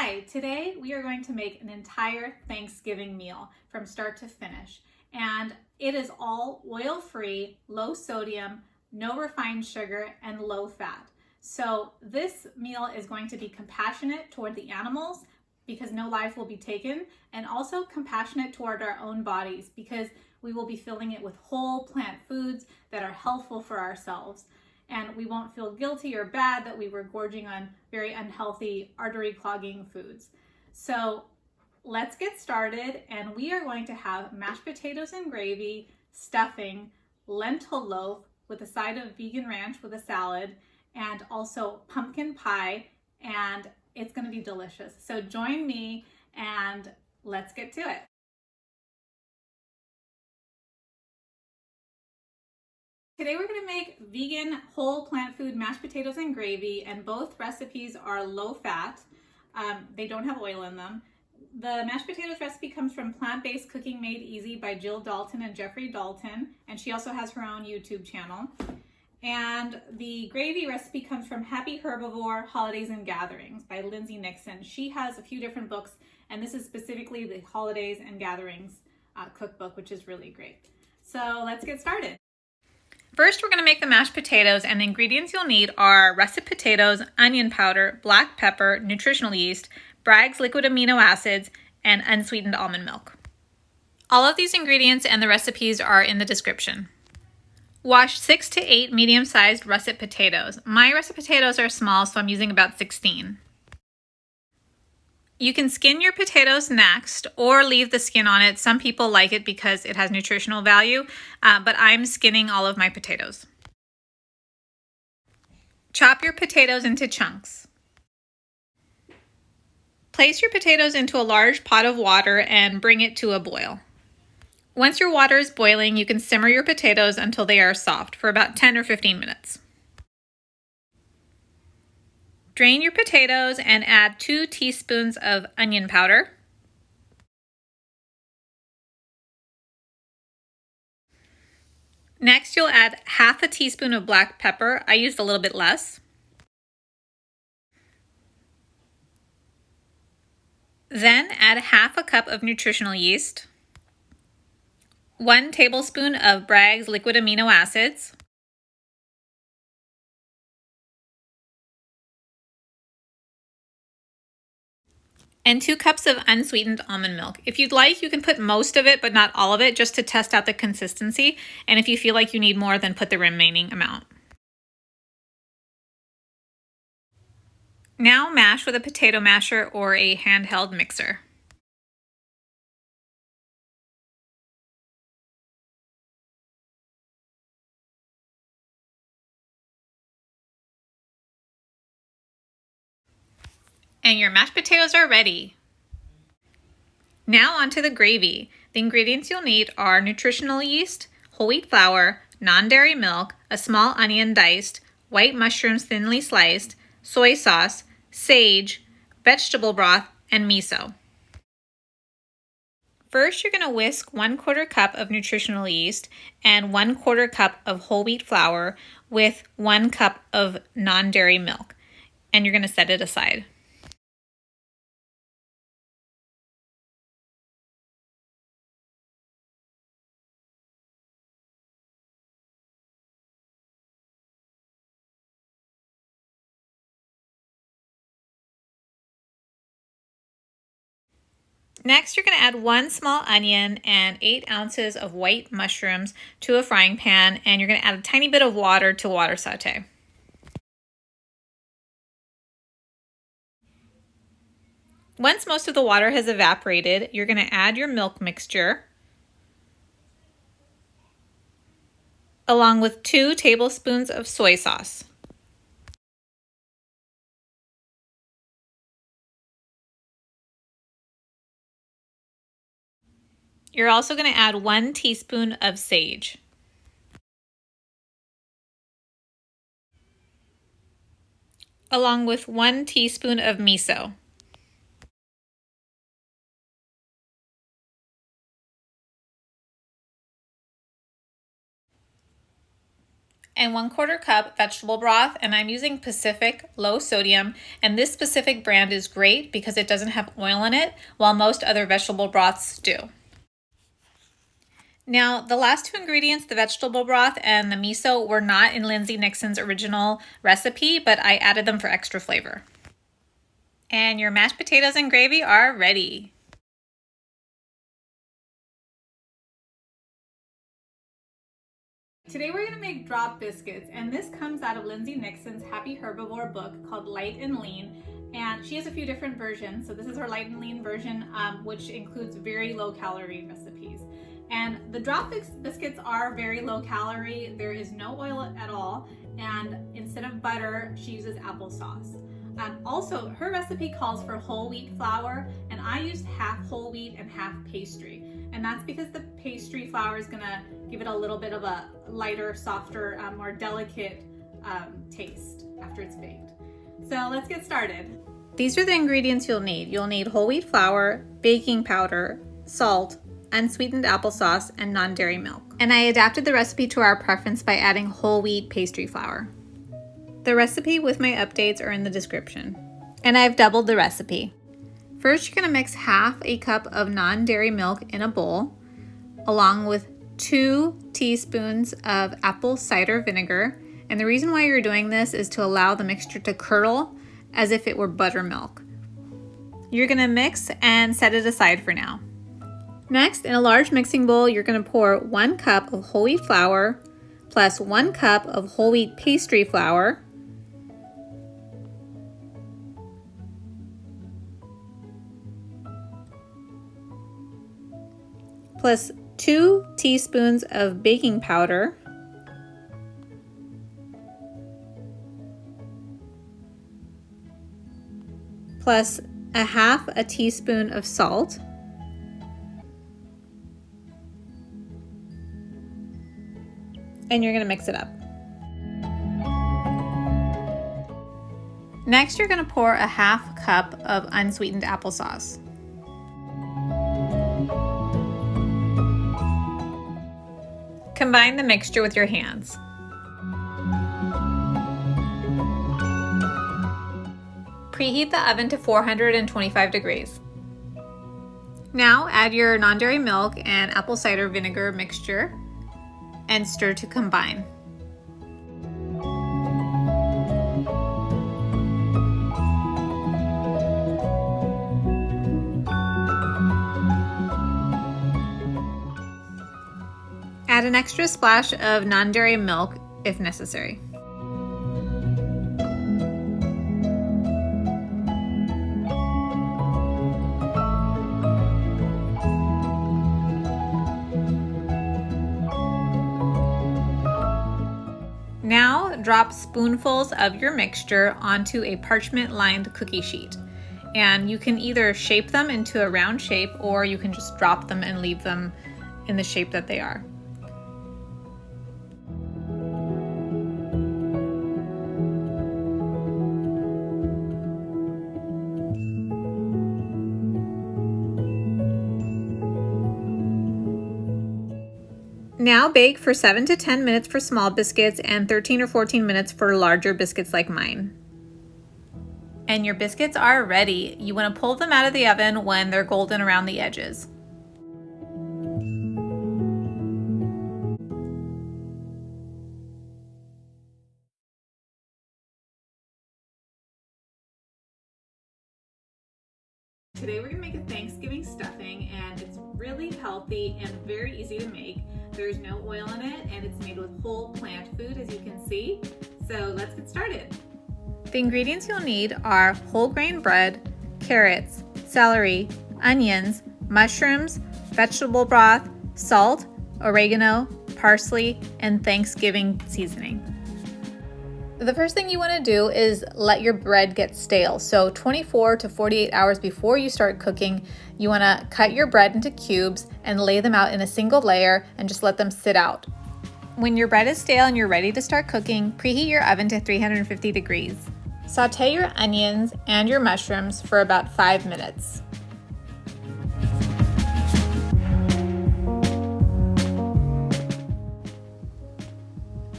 Hi, today we are going to make an entire Thanksgiving meal from start to finish. And it is all oil-free, low sodium, no refined sugar, and low fat. So this meal is going to be compassionate toward the animals because no life will be taken, and also compassionate toward our own bodies because we will be filling it with whole plant foods that are healthful for ourselves. And we won't feel guilty or bad that we were gorging on very unhealthy, artery clogging foods. So let's get started, and we are going to have mashed potatoes and gravy, stuffing, lentil loaf with a side of vegan ranch with a salad, and also pumpkin pie, and it's going to be delicious. So join me and let's get to it. Today we're going to make vegan whole plant food mashed potatoes and gravy, and both recipes are low fat. They don't have oil in them. The mashed potatoes recipe comes from Plant-Based Cooking Made Easy by Jill Dalton and Jeffrey Dalton, and she also has her own YouTube channel. And the gravy recipe comes from Happy Herbivore Holidays and Gatherings by Lindsay Nixon. She has a few different books, and this is specifically the Holidays and Gatherings cookbook, which is really great. So let's get started. First, we're going to make the mashed potatoes, and the ingredients you'll need are russet potatoes, onion powder, black pepper, nutritional yeast, Bragg's liquid amino acids, and unsweetened almond milk. All of these ingredients and the recipes are in the description. Wash 6 to 8 medium-sized russet potatoes. My russet potatoes are small, so I'm using about 16. You can skin your potatoes next or leave the skin on it. Some people like it because it has nutritional value, but I'm skinning all of my potatoes. Chop your potatoes into chunks. Place your potatoes into a large pot of water and bring it to a boil. Once your water is boiling, you can simmer your potatoes until they are soft for about 10 or 15 minutes. Drain your potatoes and add 2 teaspoons of onion powder. Next, you'll add half a teaspoon of black pepper. I used a little bit less. Then add half a cup of nutritional yeast, 1 tablespoon of Bragg's liquid amino acids, and 2 cups of unsweetened almond milk. If you'd like, you can put most of it, but not all of it, just to test out the consistency. And if you feel like you need more, then put the remaining amount. Now mash with a potato masher or a handheld mixer. And your mashed potatoes are ready. Now onto the gravy. The ingredients you'll need are nutritional yeast, whole wheat flour, non-dairy milk, a small onion diced, white mushrooms thinly sliced, soy sauce, sage, vegetable broth, and miso. First, you're going to whisk 1/4 cup of nutritional yeast and 1/4 cup of whole wheat flour with 1 cup of non-dairy milk, and you're going to set it aside. Next, you're going to add 1 small onion and 8 ounces of white mushrooms to a frying pan, and you're going to add a tiny bit of water to water saute. Once most of the water has evaporated, you're going to add your milk mixture along with 2 tablespoons of soy sauce. You're also going to add 1 teaspoon of sage. Along with 1 teaspoon of miso. and 1/4 cup vegetable broth, and I'm using Pacific low sodium, and this specific brand is great because it doesn't have oil in it, while most other vegetable broths do. Now, the last two ingredients, the vegetable broth and the miso, were not in Lindsay Nixon's original recipe, but I added them for extra flavor. And your mashed potatoes and gravy are ready. Today we're going to make drop biscuits, and this comes out of Lindsay Nixon's Happy Herbivore book called Light and Lean, and she has a few different versions. So this is her light and lean version, which includes very low calorie recipes. And the drop biscuits are very low calorie. There is no oil at all, and instead of butter, she uses applesauce. Also, her recipe calls for whole wheat flour, and I used half whole wheat and half pastry. And that's because the pastry flour is gonna give it a little bit of a lighter, softer, more delicate taste after it's baked. So let's get started. These are the ingredients you'll need. You'll need whole wheat flour, baking powder, salt, unsweetened applesauce, and non-dairy milk. And I adapted the recipe to our preference by adding whole wheat pastry flour. The recipe with my updates are in the description. And I've doubled the recipe. First, you're gonna mix half a cup of non-dairy milk in a bowl, along with 2 teaspoons of apple cider vinegar. And the reason why you're doing this is to allow the mixture to curdle as if it were buttermilk. You're gonna mix and set it aside for now. Next, in a large mixing bowl, you're gonna pour 1 cup of whole wheat flour plus 1 cup of whole wheat pastry flour, plus 2 teaspoons of baking powder, plus a half a teaspoon of salt, and you're going to mix it up. Next, you're going to pour a half cup of unsweetened applesauce. Combine the mixture with your hands. Preheat the oven to 425 degrees. Now add your non-dairy milk and apple cider vinegar mixture and stir to combine. Add an extra splash of non-dairy milk if necessary. Now drop spoonfuls of your mixture onto a parchment-lined cookie sheet. And you can either shape them into a round shape, or you can just drop them and leave them in the shape that they are. Now bake for 7 to 10 minutes for small biscuits and 13 or 14 minutes for larger biscuits like mine. And your biscuits are ready. You want to pull them out of the oven when they're golden around the edges. Today we're going to make a Thanksgiving stuffing, and it's really healthy and very easy to make. There's no oil in it, and it's made with whole plant food, as you can see. So let's get started. The ingredients you'll need are whole grain bread, carrots, celery, onions, mushrooms, vegetable broth, salt, oregano, parsley, and Thanksgiving seasoning. The first thing you want to do is let your bread get stale. So 24 to 48 hours before you start cooking, you want to cut your bread into cubes and lay them out in a single layer and just let them sit out. When your bread is stale and you're ready to start cooking, preheat your oven to 350 degrees. Saute your onions and your mushrooms for about 5 minutes.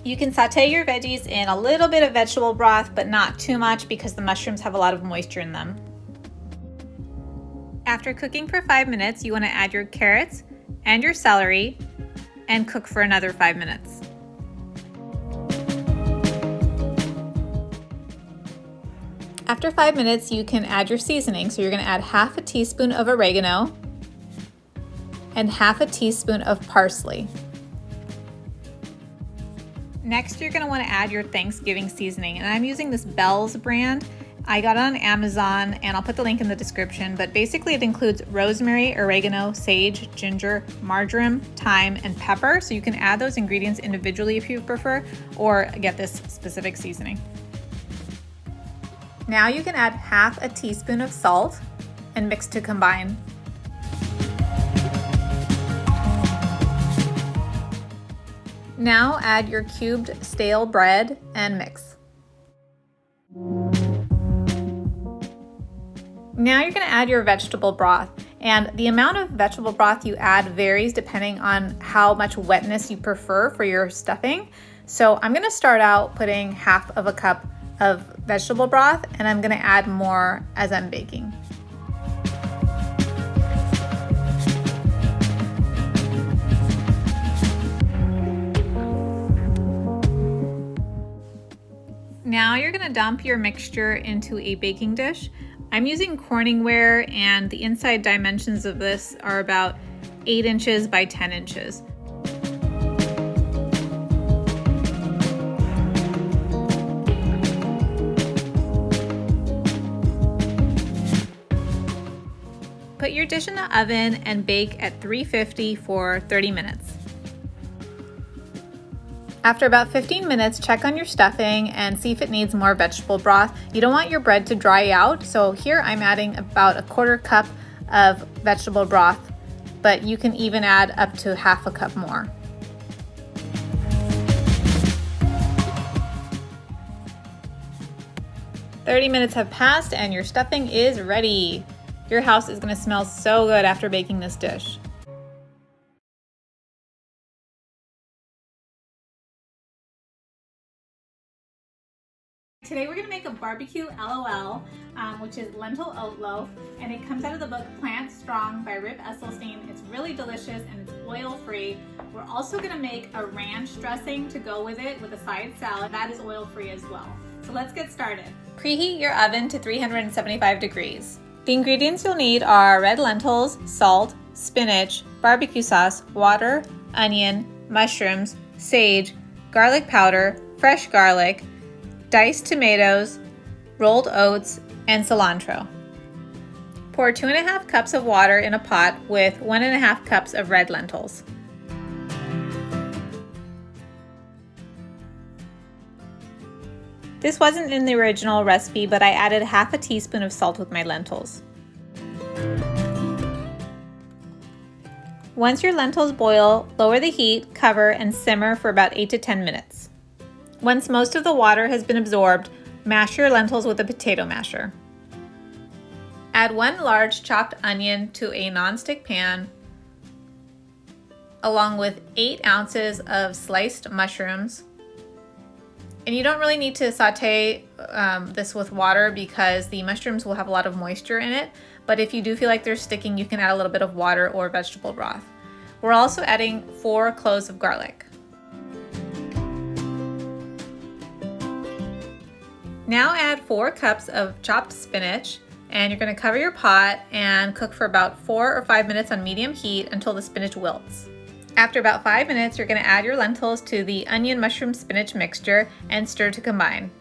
You can saute your veggies in a little bit of vegetable broth, but not too much because the mushrooms have a lot of moisture in them. After cooking for 5 minutes, you want to add your carrots and your celery and cook for another 5 minutes. After 5 minutes, you can add your seasoning. So you're going to add half a teaspoon of oregano and half a teaspoon of parsley. Next, you're going to want to add your Thanksgiving seasoning, and I'm using this Bell's brand. I got it on Amazon, and I'll put the link in the description, but basically it includes rosemary, oregano, sage, ginger, marjoram, thyme, and pepper. So you can add those ingredients individually if you prefer, or get this specific seasoning. Now you can add half a teaspoon of salt and mix to combine. Now add your cubed stale bread and mix. Now you're going to add your vegetable broth, and the amount of vegetable broth you add varies depending on how much wetness you prefer for your stuffing. So I'm going to start out putting half of a cup of vegetable broth, and I'm going to add more as I'm baking. Now you're going to dump your mixture into a baking dish. I'm using Corningware, and the inside dimensions of this are about 8 inches by 10 inches. Put your dish in the oven and bake at 350 for 30 minutes. After about 15 minutes, check on your stuffing and see if it needs more vegetable broth. You don't want your bread to dry out, so here I'm adding about 1/4 cup of vegetable broth, but you can even add up to half a cup more. "30 minutes have passed and your stuffing is ready. Your house is going to smell so good after baking this dish. Today we're going to make a barbecue LOL, which is lentil oat loaf, and it comes out of the book Plant Strong by Rip Esselstyn. It's really delicious and it's oil-free. We're also going to make a ranch dressing to go with it with a side salad. That is oil-free as well. So let's get started. Preheat your oven to 375 degrees. The ingredients you'll need are red lentils, salt, spinach, barbecue sauce, water, onion, mushrooms, sage, garlic powder, fresh garlic, diced tomatoes, rolled oats, and cilantro. Pour 2½ cups of water in a pot with 1½ cups of red lentils. This wasn't in the original recipe, but I added half a teaspoon of salt with my lentils. Once your lentils boil, lower the heat, cover, and simmer for about 8 to 10 minutes. Once most of the water has been absorbed, mash your lentils with a potato masher. Add 1 large chopped onion to a nonstick pan, along with 8 ounces of sliced mushrooms. And you don't really need to saute this with water because the mushrooms will have a lot of moisture in it, but if you do feel like they're sticking, you can add a little bit of water or vegetable broth. We're also adding 4 cloves of garlic. Now add 4 cups of chopped spinach, and you're going to cover your pot and cook for about 4 or 5 minutes on medium heat until the spinach wilts. After about 5 minutes, you're going to add your lentils to the onion, mushroom, spinach mixture and stir to combine.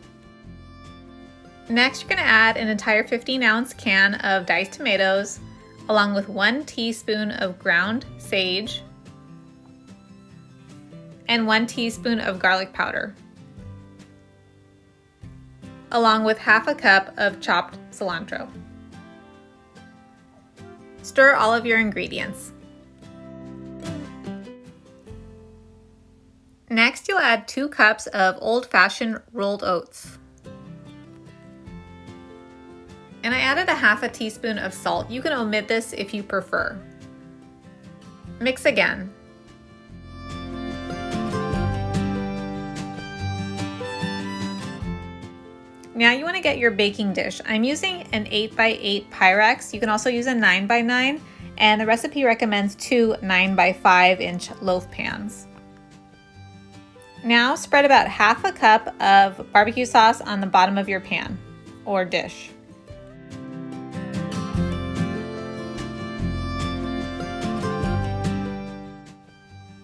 Next, you're going to add an entire 15-ounce can of diced tomatoes, along with 1 teaspoon of ground sage and 1 teaspoon of garlic powder, along with half a cup of chopped cilantro. Stir all of your ingredients. Next, you'll add 2 cups of old-fashioned rolled oats. And I added a half a teaspoon of salt. You can omit this if you prefer. Mix again. Now you want to get your baking dish. I'm using an 8x8 Pyrex. You can also use a 9x9, and the recipe recommends 2 9x5-inch loaf pans. Now spread about half a cup of barbecue sauce on the bottom of your pan or dish.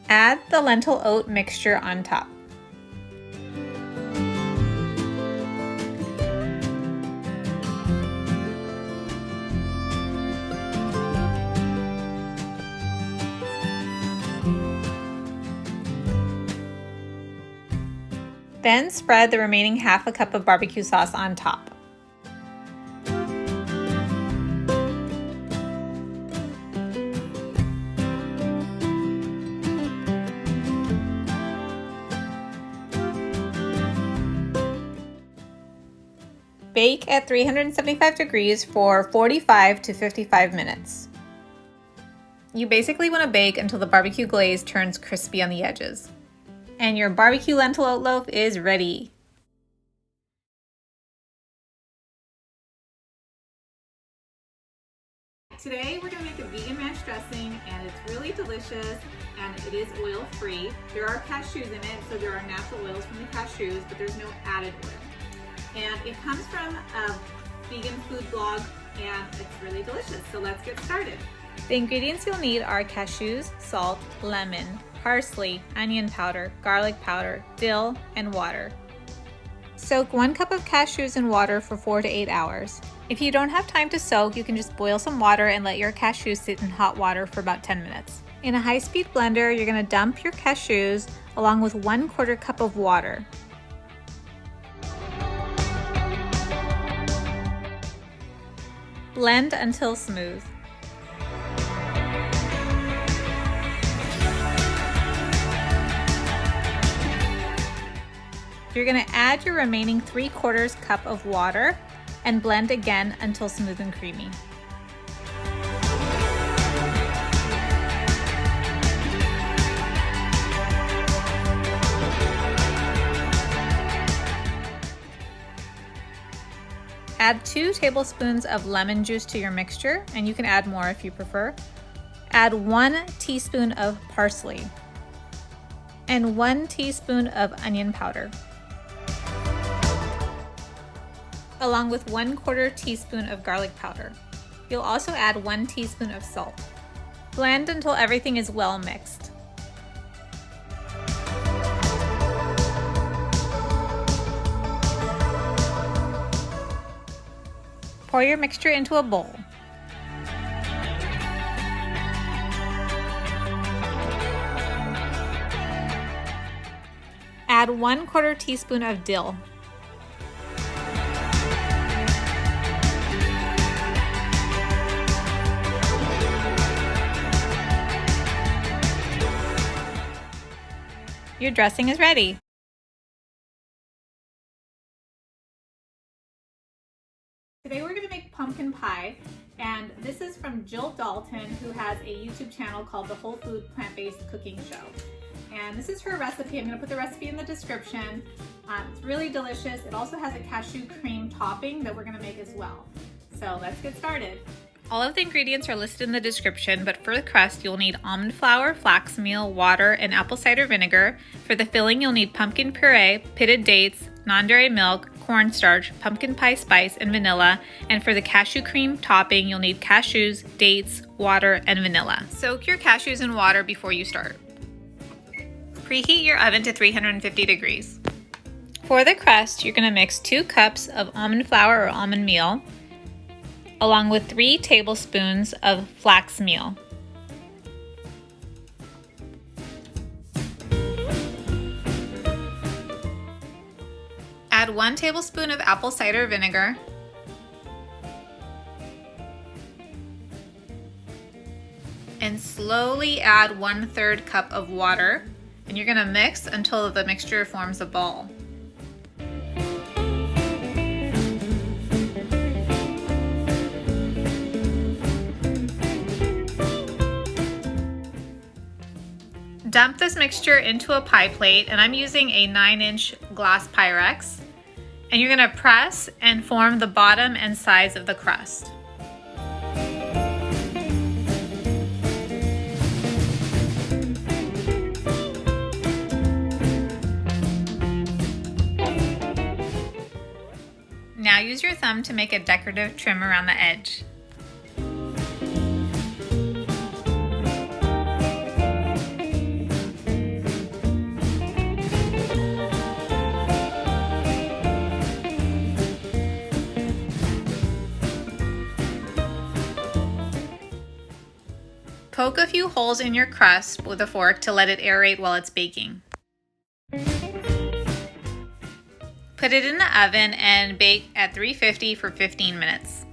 Add the lentil oat mixture on top. Then spread the remaining half a cup of barbecue sauce on top. Bake at 375 degrees for 45 to 55 minutes. You basically want to bake until the barbecue glaze turns crispy on the edges. And your barbecue lentil oat loaf is ready. Today we're going to make a vegan ranch dressing, and it's really delicious and it is oil free. There are cashews in it, so there are natural oils from the cashews, but there's no added oil. And it comes from a vegan food blog, and it's really delicious. So let's get started. The ingredients you'll need are cashews, salt, lemon, parsley, onion powder, garlic powder, dill, and water. Soak 1 cup of cashews in water for 4 to 8 hours. If you don't have time to soak, you can just boil some water and let your cashews sit in hot water for about 10 minutes. In a high-speed blender, you're going to dump your cashews along with 1/4 cup of water. Blend until smooth. You're going to add your remaining 3/4 cup of water and blend again until smooth and creamy. Add 2 tablespoons of lemon juice to your mixture, and you can add more if you prefer. Add 1 teaspoon of parsley and 1 teaspoon of onion powder, along with 1/4 teaspoon of garlic powder. You'll also add 1 teaspoon of salt. Blend until everything is well mixed. Pour your mixture into a bowl. Add 1/4 teaspoon of dill. Your dressing is ready. Today we're going to make pumpkin pie, and this is from Jill Dalton, who has a YouTube channel called The Whole Food Plant-Based Cooking Show. And this is her recipe. I'm going to put the recipe in the description. It's really delicious. It also has a cashew cream topping that we're going to make as well. So let's get started. All of the ingredients are listed in the description, but for the crust you'll need almond flour, flax meal, water, and apple cider vinegar. For the filling you'll need pumpkin puree, pitted dates, non-dairy milk, cornstarch, pumpkin pie spice, and vanilla. And for the cashew cream topping you'll need cashews, dates, water, and vanilla. Soak your cashews in water before you start. Preheat your oven to 350 degrees. For the crust, you're going to mix 2 cups of almond flour or almond meal, along with 3 tablespoons of flax meal. Add 1 tablespoon of apple cider vinegar, and slowly add 1/3 cup of water, and you're going to mix until the mixture forms a ball. Dump this mixture into a pie plate, and I'm using a 9-inch glass Pyrex. And you're going to press and form the bottom and sides of the crust. Now use your thumb to make a decorative trim around the edge. Poke a few holes in your crust with a fork to let it aerate while it's baking. Put it in the oven and bake at 350 for 15 minutes.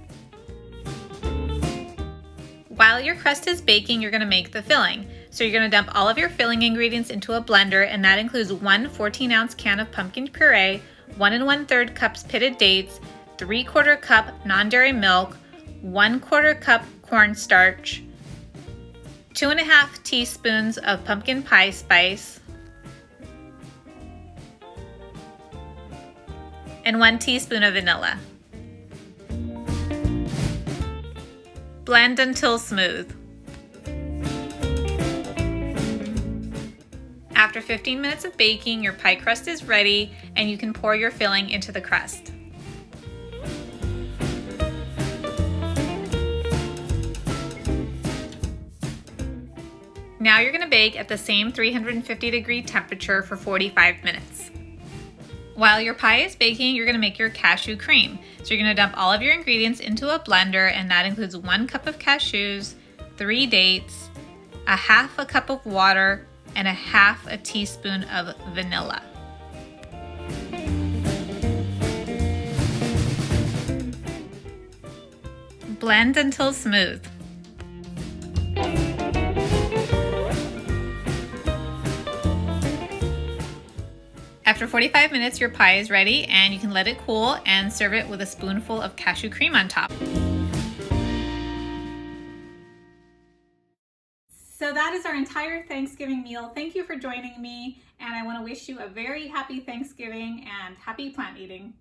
While your crust is baking, you're going to make the filling. So you're going to dump all of your filling ingredients into a blender, and that includes one 14-ounce can of pumpkin puree, 1 1/3 cups pitted dates, 3/4 cup non-dairy milk, 1/4 cup cornstarch, 2.5 teaspoons of pumpkin pie spice, and 1 teaspoon of vanilla. Blend until smooth. After 15 minutes of baking, your pie crust is ready and you can pour your filling into the crust. Now you're going to bake at the same 350-degree temperature for 45 minutes. While your pie is baking, you're going to make your cashew cream. So you're going to dump all of your ingredients into a blender, and that includes 1 cup of cashews, 3 dates, 1/2 cup of water, and 1/2 teaspoon of vanilla. Blend until smooth. After 45 minutes, your pie is ready and you can let it cool and serve it with a spoonful of cashew cream on top. So that is our entire Thanksgiving meal. Thank you for joining me, and I want to wish you a very happy Thanksgiving and happy plant eating.